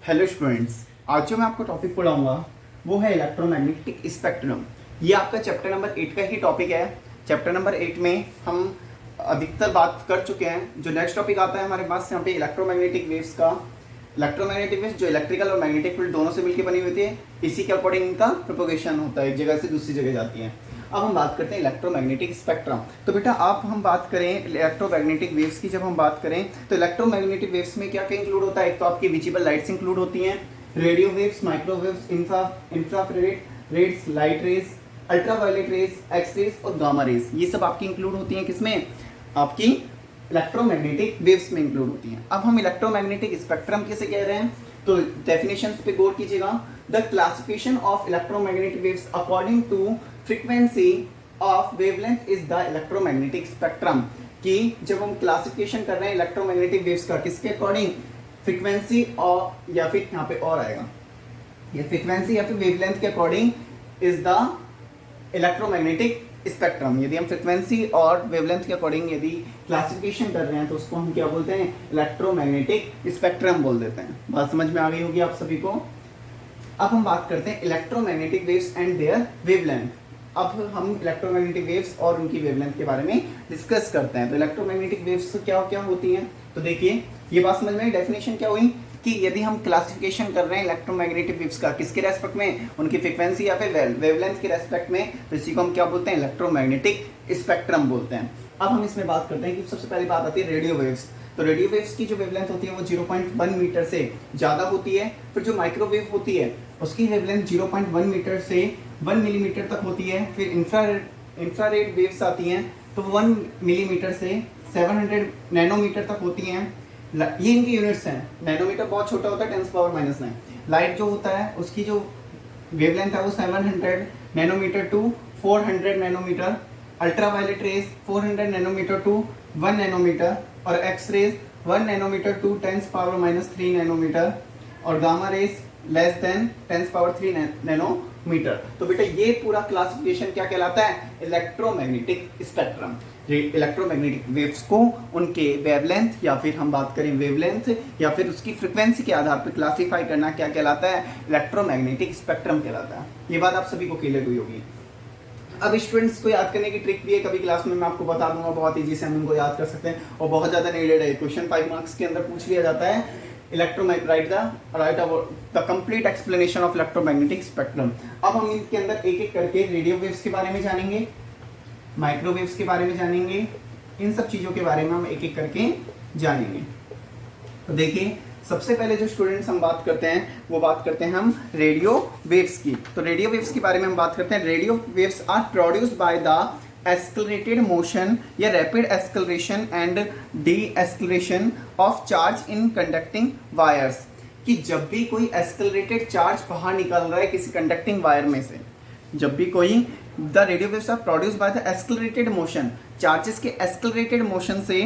Hello students, आज जो मैं आपको टॉपिक पढ़ाऊंगा वो है इलेक्ट्रोमैग्नेटिक स्पेक्ट्रम। ये आपका चैप्टर नंबर 8 का ही टॉपिक है। चैप्टर नंबर 8 में हम अधिकतर बात कर चुके हैं। जो नेक्स्ट टॉपिक आता है हमारे पास यहाँ पे इलेक्ट्रोमैग्नेटिक वेव्स का। इलेक्ट्रोमैग्नेटिक वेव्स जो इलेक्ट्रिकल और मैग्नेटिक फील्ड दोनों से मिलकर बनी हुई थी, इसी के अकॉर्डिंग इनका प्रोपोगेशन होता है, एक जगह से दूसरी जगह जाती है। अब हम बात करते हैं इलेक्ट्रोमैग्नेटिक स्पेक्ट्रम। तो बेटा आप हम बात करें इलेक्ट्रोमैग्नेटिक वेव्स की, जब हम बात करें तो इलेक्ट्रोमैग्नेटिक वेव्स में क्या क्या इंक्लूड होता है। एक तो आपकी विजिबल लाइट्स इंक्लूड होती हैं, radio waves, microwaves, infrared light rays, ultraviolet rays, X rays और गामा रेज, ये सब आपकी इंक्लूड होती हैं किसमें, आपकी इलेक्ट्रोमैग्नेटिक वेव्स में इंक्लूड होती हैं। अब हम इलेक्ट्रोमैग्नेटिक स्पेक्ट्रम किसे कह रहे हैं, तो डेफिनेशंस पे गौर कीजिएगा। The classification of electromagnetic waves according to frequency of wavelength is the electromagnetic spectrum. कि जब हम क्लासिफिकेशन कर रहे हैं इलेक्ट्रोमैग्नेटिक वेव्स का, किसके अकॉर्डिंग, फ्रीक्वेंसी और या फिर यहाँ पे और आएगा, ये फ्रीक्वेंसी या फिर वेवलेंथ के according is the electromagnetic spectrum. यदि हम फ्रीक्वेंसी और वेवलेंथ के अकॉर्डिंग यदि क्लासिफिकेशन कर रहे हैं तो उसको हम क्या बोलते हैं, इलेक्ट्रोमैग्नेटिक स्पेक्ट्रम बोल देते हैं। बात समझ में आ गई होगी आप सभी को। अब हम बात करते हैं electromagnetic waves and their wavelength. अब हम इलेक्ट्रोमैग्नेटिक वेव्स और उनकी वेवलेंथ के बारे में डिस्कस करते हैं। तो इलेक्ट्रोमैग्नेटिक वेव्स क्या क्या होती हैं, तो देखिए ये बात समझ में, डेफिनेशन क्या हुई कि यदि हम क्लासिफिकेशन कर रहे हैं इलेक्ट्रोमैग्नेटिक वेव्स का, किसके रेस्पेक्ट में, उनकी फ्रीक्वेंसी या फिर वेवलेंथ के रेस्पेक्ट में, तो इसी को हम क्या बोलते हैं, इलेक्ट्रोमैग्नेटिक स्पेक्ट्रम बोलते हैं। अब हम इसमें बात करते हैं कि सबसे पहली बात आती है रेडियो वेव्स। तो रेडियो वेव्स की जो वेवलेंथ होती है वो 0.1 मीटर से ज़्यादा होती है। फिर जो माइक्रोवेव होती है उसकी वेवलेंथ 0.1 मीटर से 1 मिलीमीटर तक होती है। फिर इंफ्रारेड वेव्स आती हैं तो 1 मिलीमीटर से 700 नैनोमीटर तक होती हैं। ये इनकी यूनिट्स हैं। नैनोमीटर बहुत छोटा होता है, 10⁻⁹। लाइट जो होता है उसकी जो वेवलेंथ है वो 700 nanometre to 400 nanometre. Ultraviolet rays 400 nanometre to 1 nanometre और X rays 1 nanometre to 10⁻³ nanometre और gamma rays less than 10⁻³ nanometre. तो बेटा ये पूरा क्लासिफिकेशन क्या कहलाता है, इलेक्ट्रोमैग्नेटिक स्पेक्ट्रम। इलेक्ट्रोमैग्नेटिक वेव्स को उनके वेवलेंथ या फिर हम बात करें वेवलेंथ या फिर उसकी फ्रीक्वेंसी के आधार पर क्लासिफाई करना क्या कहलाता है, इलेक्ट्रोमैग्नेटिक स्पेक्ट्रम कहलाता है। ये बात आप सभी को क्लियर हुई होगी। अब स्टूडेंट्स को याद करने की ट्रिक भी है, कभी क्लास में मैं आपको बता दूंगा, बहुत इजी से हम उनको याद कर सकते हैं और बहुत ज़्यादा नीडेड है। क्वेश्चन 5 मार्क्स के अंदर पूछ लिया जाता है, right the complete explanation of electromagnetic spectrum. अब हम इनके अंदर एक एक करके रेडियो वेव्स के बारे में जानेंगे, माइक्रोवेव्स के बारे में जानेंगे, इन सब चीज़ों के बारे में हम एक एक करके जानेंगे। तो देखिए सबसे पहले जो स्टूडेंट्स हम बात करते हैं वो बात करते हैं हम रेडियो वेव्स की। तो रेडियो वेव्स के बारे में हम बात करते हैं। Radio waves are produced by the accelerated motion या rapid acceleration and deceleration of charge in conducting wires. कि जब भी कोई एक्सेलरेटेड चार्ज बाहर निकल रहा है किसी कंडक्टिंग वायर में से, जब भी कोई the radio waves are produced by the accelerated motion, charges के एक्सेलरेटेड मोशन से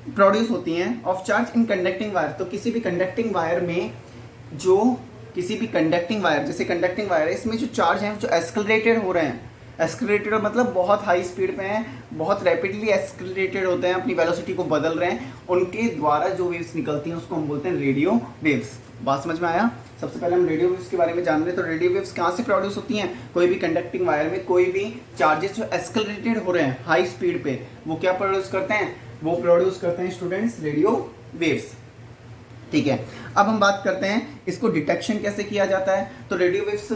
प्रोड्यूस होती हैं of charge in conducting wire. तो किसी भी कंडक्टिंग वायर में जो किसी भी कंडक्टिंग वायर, जैसे कंडक्टिंग वायर है, इसमें जो चार्ज हैं जो एक्सेलरेटेड हो रहे हैं, एक्सेलरेटेड मतलब बहुत हाई स्पीड पे हैं, बहुत रैपिडली एक्सेलरेटेड होते हैं, अपनी वेलोसिटी को बदल रहे हैं, उनके द्वारा जो वेव्स निकलती हैं उसको हम बोलते हैं रेडियो वेव्स। बात समझ में आया। सबसे पहले हम रेडियो वेव्स के बारे में जान रहे हैं। तो रेडियो वेव्स कहाँ से प्रोड्यूस होती हैं, कोई भी कंडक्टिंग वायर में कोई भी चार्जेस जो एक्सेलरेटेड हो रहे हैं हाई स्पीड पे, वो क्या प्रोड्यूस करते हैं, वो प्रोड्यूस करते हैं स्टूडेंट्स रेडियो वेव्स। ठीक है, अब हम बात करते हैं इसको डिटेक्शन कैसे किया जाता है। तो रेडियो वेव्स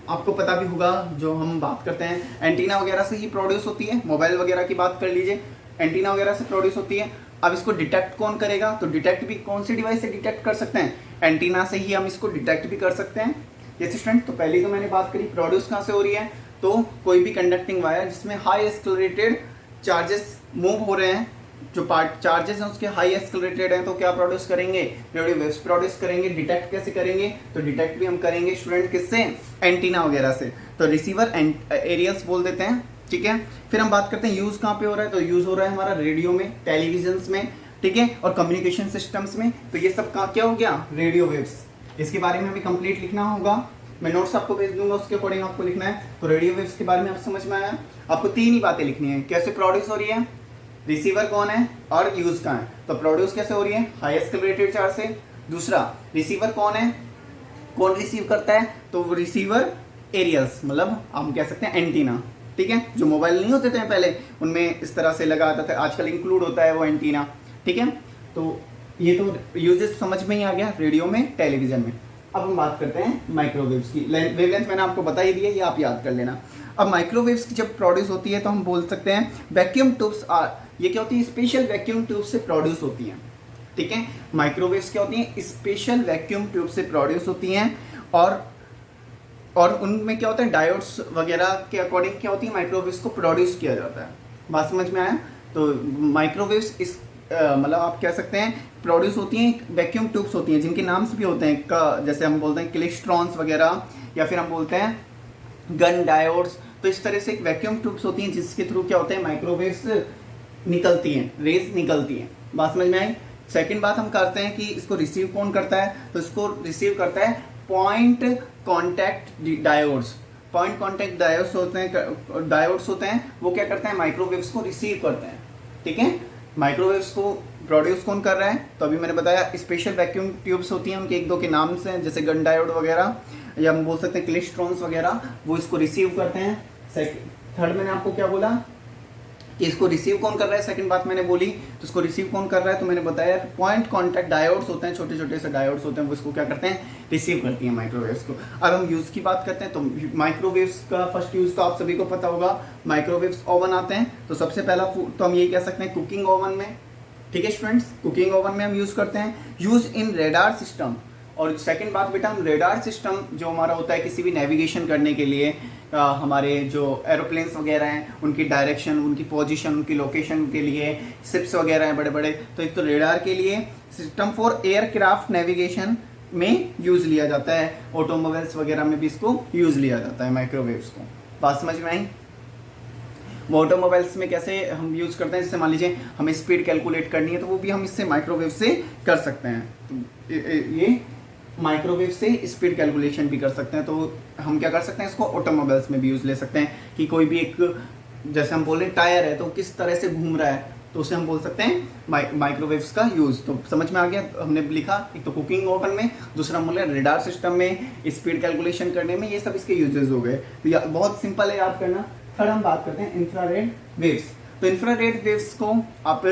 आपको पता भी होगा, जो हम बात करते हैं एंटीना वगैरह से ही प्रोड्यूस होती है। मोबाइल वगैरह की बात कर लीजिए, एंटीना वगैरह से प्रोड्यूस होती है। अब इसको डिटेक्ट कौन करेगा, तो डिटेक्ट भी कौन सी डिवाइस से डिटेक्ट कर सकते हैं, एंटीना से ही हम इसको डिटेक्ट भी कर सकते हैं। जैसे स्टूडेंट तो पहले तो मैंने बात करी प्रोड्यूस कहाँ से हो रही है, तो कोई भी कंडक्टिंग वायर जिसमें हाई एक्सेलरेटेड चार्जेस मूव हो रहे हैं, जो पार्ट चार्जेस हैं उसके हाई एक्सेलरेटेड हैं, तो क्या प्रोड्यूस करेंगे, रेडियो वेव्स प्रोड्यूस करेंगे। डिटेक्ट कैसे करेंगे, तो डिटेक्ट भी हम करेंगे स्टूडेंट किससे, एंटीना वगैरह से। तो रिसीवर एरियल्स बोल देते हैं। ठीक है, फिर हम बात करते हैं यूज कहाँ पे हो रहा है। तो यूज हो रहा है हमारा रेडियो में, टेलीविजन्स में, ठीक है, और कम्युनिकेशन सिस्टम्स में। तो ये सब क्या हो गया, रेडियो वेव्स। इसके बारे में हमें कंप्लीट लिखना होगा, मैं नोट्स आपको भेज दूंगा, उसके अकॉर्डिंग आपको लिखना है। तो रेडियो वेव्स के बारे में आप समझ में आया। आपको 3 ही बातें लिखनी है, कैसे प्रोड्यूस हो रही है, रिसीवर कौन है और यूज कहाँ है। तो प्रोड्यूस कैसे हो रही है, हाई एक्सेलरेटेड चार्ज से। दूसरा, रिसीवर कौन है, कौन रिसीव करता है? तो वो रिसीवर एरियल्स, मतलब हम कह सकते हैं एंटीना, ठीक है। जो मोबाइल नहीं होते थे पहले उनमें इस तरह से लगा आता था, आजकल इंक्लूड होता है वो एंटीना, ठीक है। तो ये तो यूजेस समझ में ही आ गया, रेडियो में, टेलीविजन में। अब हम बात करते हैं माइक्रोवेव्स की। वेवलेंथ मैंने आपको बता ही दी है, ये आप याद कर लेना। अब माइक्रोवेव्स की जब प्रोड्यूस होती है तो हम बोल सकते हैं वैक्यूम ट्यूब्स आर, ये क्या होती है? स्पेशल वैक्यूम ट्यूब से प्रोड्यूस होती हैं, ठीक है। माइक्रोवेव्स क्या होती हैं? स्पेशल वैक्यूम ट्यूब से प्रोड्यूस होती हैं और उनमें क्या होता है? डायोड्स वगैरह के अकॉर्डिंग क्या होती है? माइक्रोवेव्स को प्रोड्यूस किया जाता है। बात समझ में आया? तो माइक्रोवेव्स इस मतलब आप कह सकते हैं प्रोड्यूस होती हैं, वैक्यूम ट्यूब्स होती हैं जिनके नाम्स भी होते हैं, जैसे हम बोलते हैं क्लिस्ट्रॉन्स वगैरह, या फिर हम बोलते हैं गन डायोड्स। तो इस तरह से एक वैक्यूम ट्यूब्स होती हैं जिसके थ्रू क्या होते हैं? माइक्रोवेव्स निकलती हैं, रेज निकलती हैं। बात समझ में आई? सेकेंड बात हम करते हैं कि इसको रिसीव कौन करता है? तो इसको रिसीव करता है point contact diodes. Point contact diodes होते हैं, वो क्या करते हैं? माइक्रोवेव्स को रिसीव करते हैं, ठीक है। माइक्रोवेव्स को प्रोड्यूस कौन कर रहा है? तो अभी मैंने बताया स्पेशल वैक्यूम ट्यूब्स होती हैं, उनके एक दो के नाम से, जैसे गन डायोड वगैरह, या हम बोल सकते हैं क्लिस्ट्रॉन्स वगैरह, वो इसको रिसीव करते हैं। थर्ड मैंने आपको क्या बोला कि इसको रिसीव कौन कर रहा है? सेकंड बात मैंने बोली, तो इसको रिसीव कौन कर रहा है? तो मैंने बताया पॉइंट कॉन्टैक्ट डायोड्स होते हैं, छोटे छोटे से डायोड्स होते हैं, वो इसको क्या करते हैं? रिसीव करती हैं माइक्रोवेव्स को। अब हम यूज़ की बात करते हैं तो माइक्रोवेव्स का फर्स्ट यूज़ तो आप सभी को पता होगा, माइक्रोवेव्स ओवन आते हैं। तो सबसे पहला तो हम यही कह सकते हैं कुकिंग ओवन में, ठीक है स्टूडेंट्स, कुकिंग ओवन में हम यूज़ करते हैं। Use in radar system. और सेकंड बात बेटा, हम रेडार सिस्टम जो हमारा होता है किसी भी नेविगेशन करने के लिए, हमारे जो एरोप्लेन्स वगैरह हैं उनकी डायरेक्शन, उनकी पोजीशन, उनकी लोकेशन के लिए, शिप्स वगैरह हैं बड़े बड़े, तो एक तो रेडार के लिए, सिस्टम फॉर एयरक्राफ्ट नेविगेशन में यूज़ लिया जाता है, ऑटोमोबाइल्स वगैरह में भी इसको यूज़ लिया जाता है माइक्रोवेव्स को। बात समझ में आई? ऑटोमोबाइल्स में कैसे हम यूज़ करते हैं? जैसे मान लीजिए हमें स्पीड कैलकुलेट करनी है तो वो भी हम इससे माइक्रोवेव से कर सकते हैं। तो ये माइक्रोवेव से स्पीड कैलकुलेशन भी कर सकते हैं। तो हम क्या कर सकते हैं? इसको ऑटोमोबाइल्स में भी यूज़ ले सकते हैं कि कोई भी एक, जैसे हम बोल रहे हैं टायर है तो किस तरह से घूम रहा है, तो उसे हम बोल सकते हैं माइक्रोवेव्स का यूज़। तो समझ में आ गया? हमने लिखा एक तो कुकिंग ओवन में, दूसरा हम बोले रेडार सिस्टम में, स्पीड कैलकुलेशन करने में, ये सब इसके यूजेस हो गए। तो बहुत सिंपल है याद करना। थर्ड हम बात करते हैं इंफ्रारेड वेव्स। तो इंफ्रारेड वेव्स को आप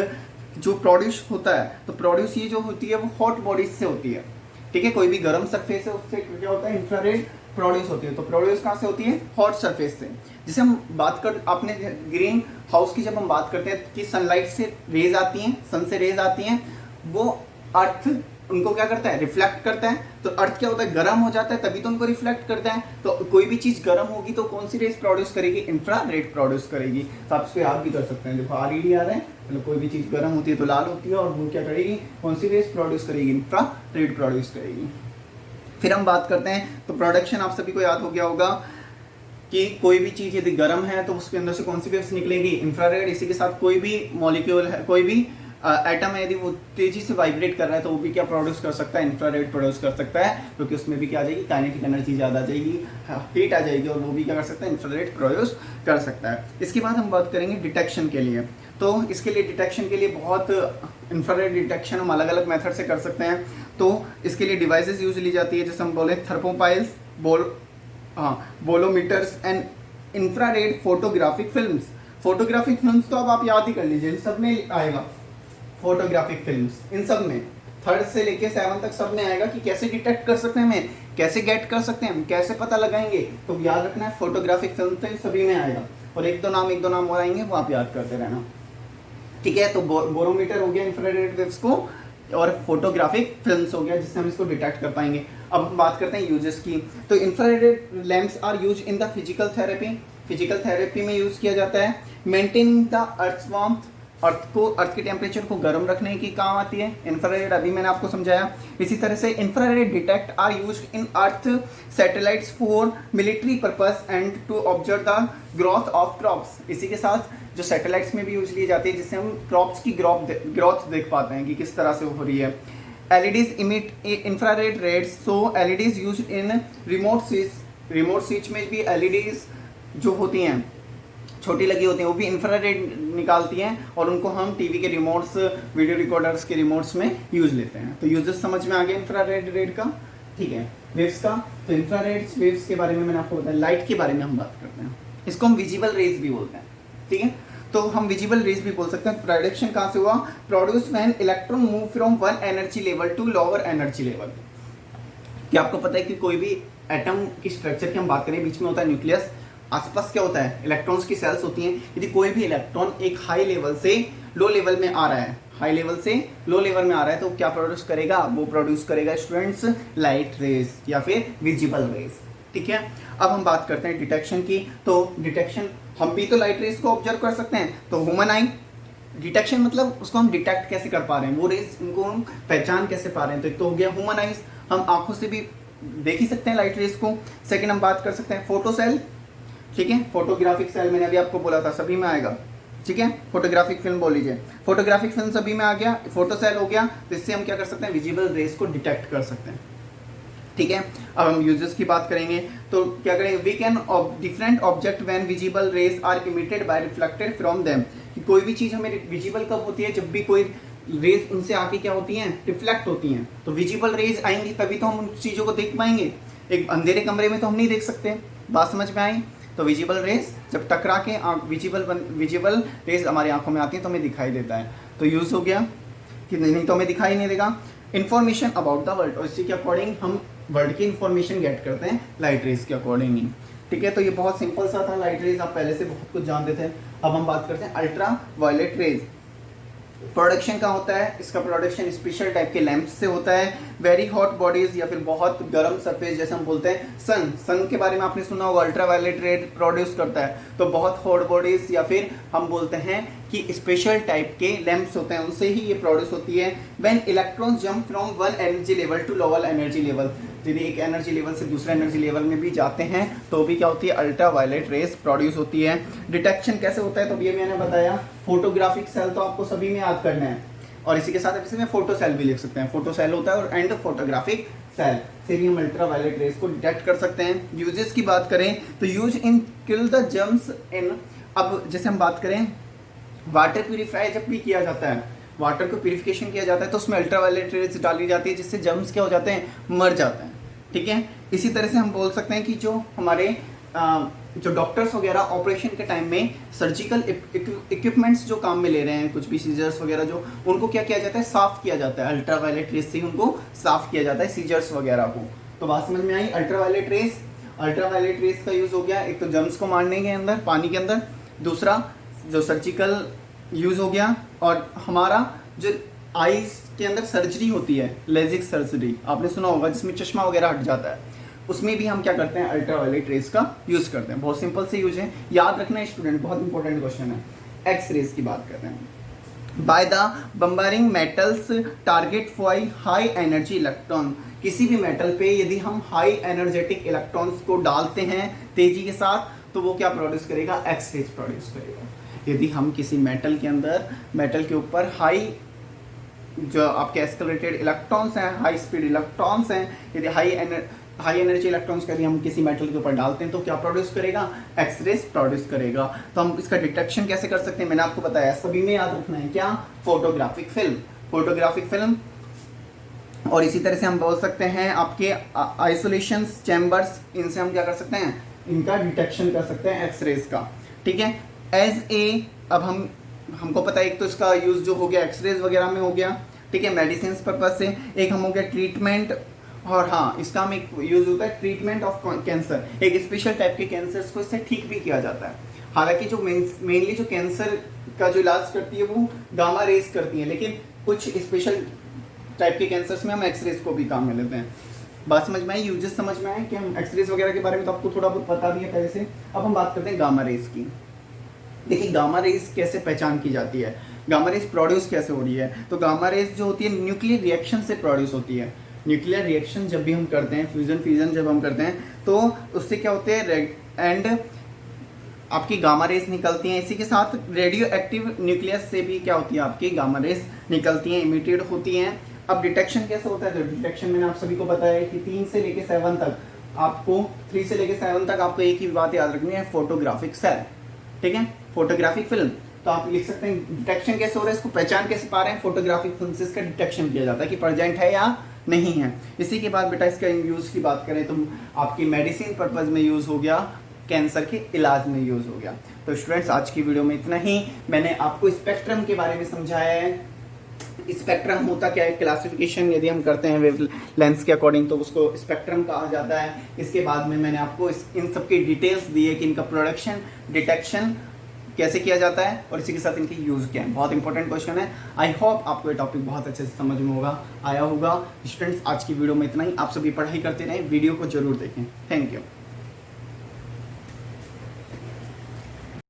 जो प्रोड्यूस होता है, तो प्रोड्यूस ये जो होती है वो हॉट बॉडीज से होती है, ठीक है। कोई भी गर्म सरफेस है उससे क्या होता है? इंफ्रारेड प्रोड्यूस होती है। तो प्रोड्यूस कहाँ से होती है? हॉट सरफेस से। जिसे हम बात कर, आपने ग्रीन हाउस की जब हम बात करते हैं कि सनलाइट से रेज आती हैं, सन से रेज आती हैं, वो अर्थ उनको क्या करता है? रिफ्लेक्ट करता है। तो अर्थ क्या होता है? गर्म हो जाता है तभी तो उनको रिफ्लेक्ट करता है। तो कोई भी चीज़ गर्म होगी तो कौन सी रेज प्रोड्यूस करेगी? इंफ्रारेड प्रोड्यूस करेगी। तो आप इसको याद भी कर सकते हैं। देखो RED आ रहा है, मतलब कोई भी चीज़ गर्म होती है तो लाल होती है, और वो क्या करेगी? कौन सी रेज प्रोड्यूस करेगी? इंफ्रारेड प्रोड्यूस करेगी। फिर हम बात करते हैं तो प्रोडक्शन, आप सभी को याद हो गया होगा कि कोई भी चीज़ यदि गर्म है तो उसके अंदर से कौन सी वेव्स निकलेंगी? इंफ्रारेड। इसी के साथ कोई भी मॉलिक्यूल है, कोई भी एटम है, यदि वो तेजी से वाइब्रेट कर रहा है तो वो भी क्या प्रोड्यूस कर सकता है? इंफ्रारेड प्रोड्यूस कर सकता है, क्योंकि उसमें भी क्या आ जाएगी? काइनेटिक एनर्जी ज़्यादा आ जाएगी, हीट आ जाएगी, और वो भी क्या कर सकता है? इंफ्रारेड प्रोड्यूस कर सकता है। इसके बाद हम बात करेंगे डिटेक्शन के लिए। तो इसके लिए डिटेक्शन के लिए बहुत इंफ्रारेड डिटेक्शन हम अलग अलग मेथड से कर सकते हैं। तो इसके लिए डिवाइसेस यूज ली जाती है, जैसे हम बोले thermopiles, bolometers and infrared photographic films. Photographic films तो अब आप याद ही कर लीजिए, इन सब में आएगा। फोटोग्राफिक फिल्म्स इन सब में 3rd से लेके 7 तक सब में आएगा कि कैसे डिटेक्ट कर सकते हैं हमें, कैसे गेट कर सकते हैं हम, कैसे पता लगाएंगे। तो याद रखना है फोटोग्राफिक फिल्म तो इन सभी में आएगा। और एक दो नाम और आएंगे, वो आप याद करते रहना, ठीक है। तो बोरोमीटर हो गया इंफ्रारेड वेव्स को, और फोटोग्राफिक फिल्म्स हो गया जिससे हम इसको डिटेक्ट कर पाएंगे। अब हम बात करते हैं यूजेस की। तो infrared lamps are use in the physical therapy. Physical therapy में यूज किया जाता है। Maintaining the earth warmth, earth के टेम्परेचर को गर्म रखने की काम आती है इंफ्रारेड, अभी मैंने आपको समझाया। इसी तरह से infrared detect are use in earth satellites for military purpose and to observe the growth of crops. इसी के साथ जो सैटेलाइट्स में भी यूज ली जाती है, जिससे हम क्रॉप्स की ग्रोथ देख पाते हैं कि किस तरह से हो रही है। LEDs emit infrared rays, so LEDs use in remote switch में भी एलईडीज जो होती हैं छोटी लगी होती हैं, वो भी इंफ्रारेड निकालती हैं, और उनको हम टीवी के रिमोट्स, वीडियो रिकॉर्डर्स के रिमोट्स में यूज लेते हैं। तो यूजेस समझ में आ गया इंफ्रारेड रेड का। ठीक है। वेव्स का तो इंफ्रारेड वेव्स के बारे में मैंने आपको बताया, लाइट के बारे में हम बात करते हैं, इसको हम विजिबल रेज भी बोलते हैं, ठीक है। तो हम विजिबल रेज भी बोल सकते हैं। प्रोडक्शन कहाँ से हुआ? Produce when electron move from one energy level to lower energy level. क्या आपको पता है कि कोई भी एटम की स्ट्रक्चर की हम बात करें, बीच में होता है न्यूक्लियस, आसपास क्या होता है? इलेक्ट्रॉन्स की सेल्स होती हैं। यदि कोई भी इलेक्ट्रॉन एक हाई लेवल से लो लेवल में आ रहा है, हाई लेवल से लो लेवल में आ रहा है, तो क्या प्रोड्यूस करेगा? वो प्रोड्यूस करेगा स्टूडेंट्स लाइट रेज या फिर विजिबल रेज, ठीक है। अब हम बात करते हैं डिटेक्शन की। तो डिटेक्शन, हम भी तो लाइट रेज को ऑब्जर्व कर सकते हैं, तो ह्यूमन आई डिटेक्शन मतलब उसको हम डिटेक्ट कैसे कर पा रहे हैं, वो रेज उनको हम पहचान कैसे पा रहे हैं, तो एक तो हो गया ह्यूमन आइज, हम आंखों से भी देख ही सकते हैं लाइट रेज को। सेकंड हम बात कर सकते हैं फोटो सेल, ठीक है, फोटोग्राफिक सेल मैंने अभी आपको बोला था सभी में आएगा, ठीक है। फोटोग्राफिक फिल्म बोल लीजिए, फोटोग्राफिक फिल्म सभी में आ गया, फोटो सेल हो गया, तो इससे हम क्या कर सकते हैं? विजिबल रेज को डिटेक्ट कर सकते हैं, ठीक है। अब हम यूजेस की बात करेंगे, तो क्या करेंगे? We can different object when visible rays are emitted by reflected from them, कि कोई भी चीज हमें विजिबल कब होती है? जब भी कोई रेज उनसे आके क्या होती हैं? रिफ्लेक्ट होती हैं। तो विजिबल रेज आएंगी तभी तो हम उन चीजों को देख पाएंगे, एक अंधेरे कमरे में तो हम नहीं देख सकते। बात समझ में आई? तो विजिबल रेज जब टकरा के विजिबल रेज हमारी आंखों में आती है तो हमें दिखाई देता है, तो यूज हो गया कि नहीं तो हमें दिखाई नहीं देगा। इन्फॉर्मेशन अबाउट द वर्ल्ड, और इसी के अकॉर्डिंग हम वर्ल्ड की इन्फॉर्मेशन गेट करते हैं लाइट रेज के अकॉर्डिंग ही, ठीक है। तो ये बहुत सिंपल सा था, लाइट रेज आप पहले से बहुत कुछ जानते थे। अब हम बात करते हैं अल्ट्रा वायलेट रेज। प्रोडक्शन का होता है, इसका प्रोडक्शन स्पेशल टाइप के लैंप से होता है। वेरी हॉट बॉडीज या फिर बहुत गर्म सरफेस जैसे हम बोलते हैं, सन के बारे में आपने सुना होगा, अल्ट्रावायलेट रे प्रोड्यूस करता है। तो बहुत हॉट बॉडीज या फिर हम बोलते हैं कि स्पेशल टाइप के लैंप्स होते हैं, उनसे ही ये प्रोड्यूस होती है। When electrons jump from one energy level to lower energy level, यदि एक एनर्जी लेवल से दूसरे एनर्जी लेवल में भी जाते हैं तो भी क्या होती है? अल्ट्रा वायलेट रेस प्रोड्यूस होती है। डिटेक्शन कैसे होता है? तो ये मैंने बताया, फोटोग्राफिक सेल तो आपको सभी में याद करना है, और इसी के साथ इसी में फोटो सेल भी लिख सकते हैं। फोटो सेल होता है और एंड फोटोग्राफिक सेल से भी हम अल्ट्रा वायलेट रेस को डिटेक्ट कर सकते हैं। यूजेस की बात करें तो use in kill the germs in, अब जैसे हम बात करें वाटर प्यूरिफाई जब भी किया जाता है, वाटर को प्यूरिफिकेशन किया जाता है तो उसमें अल्ट्रावायलेट रेज डाली जाती है, जिससे जर्म्स क्या हो जाते हैं? मर जाते हैं, ठीक है। इसी तरह से हम बोल सकते हैं कि जो हमारे जो डॉक्टर्स वगैरह ऑपरेशन के टाइम में सर्जिकल इक्विपमेंट्स जो काम में ले रहे हैं, कुछ भी सीजर्स वगैरह, जो उनको क्या किया जाता है? साफ किया जाता है, अल्ट्रावायलेट रेज से उनको साफ किया जाता है सीजर्स वगैरह को। तो बात समझ में आई? अल्ट्रावायलेट रेज का यूज हो गया, एक तो जर्म्स को मारने के अंदर, पानी के अंदर, दूसरा जो सर्जिकल यूज हो गया, और हमारा जो आईज के अंदर सर्जरी होती है, लेजिक सर्जरी आपने सुना होगा, जिसमें चश्मा वगैरह हट जाता है, उसमें भी हम क्या करते हैं? अल्ट्रावायलेट रेज का यूज करते हैं। बहुत सिंपल से यूज है, याद रखना है स्टूडेंट, बहुत इंपॉर्टेंट क्वेश्चन है। एक्स रेज की बात करते हैं। By the bombarding metals target for high energy electron, किसी भी मेटल पे यदि हम हाई एनर्जेटिक इलेक्ट्रॉन्स को डालते हैं तेजी के साथ, तो वो क्या प्रोड्यूस करेगा? एक्स रेज प्रोड्यूस करेगा। यदि हम किसी मेटल के अंदर, मेटल के ऊपर हाई जो आपके एस्केलेटेड इलेक्ट्रॉन्स हैं, हाई स्पीड इलेक्ट्रॉन्स हैं, यदि हाई एनर्जी इलेक्ट्रॉन्स यदि हम किसी मेटल के ऊपर डालते हैं तो क्या प्रोड्यूस करेगा? एक्स रेज प्रोड्यूस करेगा। तो हम इसका डिटेक्शन कैसे कर सकते हैं? मैंने आपको बताया, सभी में याद रखना है क्या? Photographic film. और इसी तरह से हम बोल सकते हैं आपके आइसोलेशन चैम्बर्स, इनसे हम क्या कर सकते हैं? इनका डिटेक्शन कर सकते हैं एक्स रेज का, ठीक है। अब हमको पता है, एक तो इसका यूज जो हो गया एक्स रेज वगैरह में हो गया, ठीक है, मेडिसिन पर्पज से। एक हम हो गया ट्रीटमेंट, और हाँ, इसका हम एक यूज होता है ट्रीटमेंट ऑफ कैंसर, एक स्पेशल टाइप के कैंसर्स को इससे ठीक भी किया जाता है। हालांकि जो मेनली जो कैंसर का जो इलाज करती है वो गामा रेज करती है, लेकिन कुछ स्पेशल टाइप के कैंसर्स में हम एक्स रेज को भी काम में लेते हैं। बात समझ में आई? यूजेस समझ में आए कि हम एक्स रेज वगैरह के बारे में तो आपको थोड़ा बहुत पता भी है पहले से। अब हम बात करते हैं गामा रेज की। देखिए गामा रेज कैसे पहचान की जाती है, गामा रेज प्रोड्यूस कैसे हो रही है? तो गामा रेज जो होती है न्यूक्लियर रिएक्शन से प्रोड्यूस होती है। न्यूक्लियर रिएक्शन जब भी हम करते हैं, फ्यूजन जब हम करते हैं, तो उससे क्या होते हैं? एंड आपकी गामा रेज निकलती हैं। इसी के साथ रेडियो एक्टिव न्यूक्लियस से भी क्या होती है? आपकी गामा रेज निकलती हैं, इमिटेड होती हैं। अब डिटेक्शन कैसे होता है? तो डिटेक्शन मैंने आप सभी को बताया कि 3 से लेके 7 तक आपको 3 से लेके 7 तक आपको एक ही बात याद रखनी है, फोटोग्राफिक सेल, ठीक है, फोटोग्राफिक फिल्म। तो आप लिख सकते हैं डिटेक्शन कैसे हो रहा है, इसको पहचान कैसे पा रहे हैं? फोटोग्राफिक फिल्म से इसका डिटेक्शन किया जाता है कि प्रेजेंट है या नहीं है। इसी के बाद बेटा इसका यूज़ की बात करें तो आपकी मेडिसिन पर्पज़ में यूज़ हो गया, कैंसर के इलाज में यूज़ हो गया। तो स्टूडेंट्स आज की वीडियो में इतना ही। मैंने आपको स्पेक्ट्रम के बारे में समझाया है। स्पेक्ट्रम होता क्या है, क्लासिफिकेशन यदि हम करते हैं वेव लेंथ के अकॉर्डिंग तो उसको स्पेक्ट्रम कहा जाता है। इसके बाद में मैंने आपको इन सब की डिटेल्स दी है कि इनका प्रोडक्शन, डिटेक्शन कैसे किया जाता है और इसी के साथ इनकी यूज़ क्या है। बहुत इंपॉर्टेंट क्वेश्चन है। आई होप आपको ये टॉपिक बहुत अच्छे से समझ में आया होगा। स्टूडेंट्स आज की वीडियो में इतना ही। आप सभी पढ़ाई करते रहें, वीडियो को जरूर देखें। Thank you.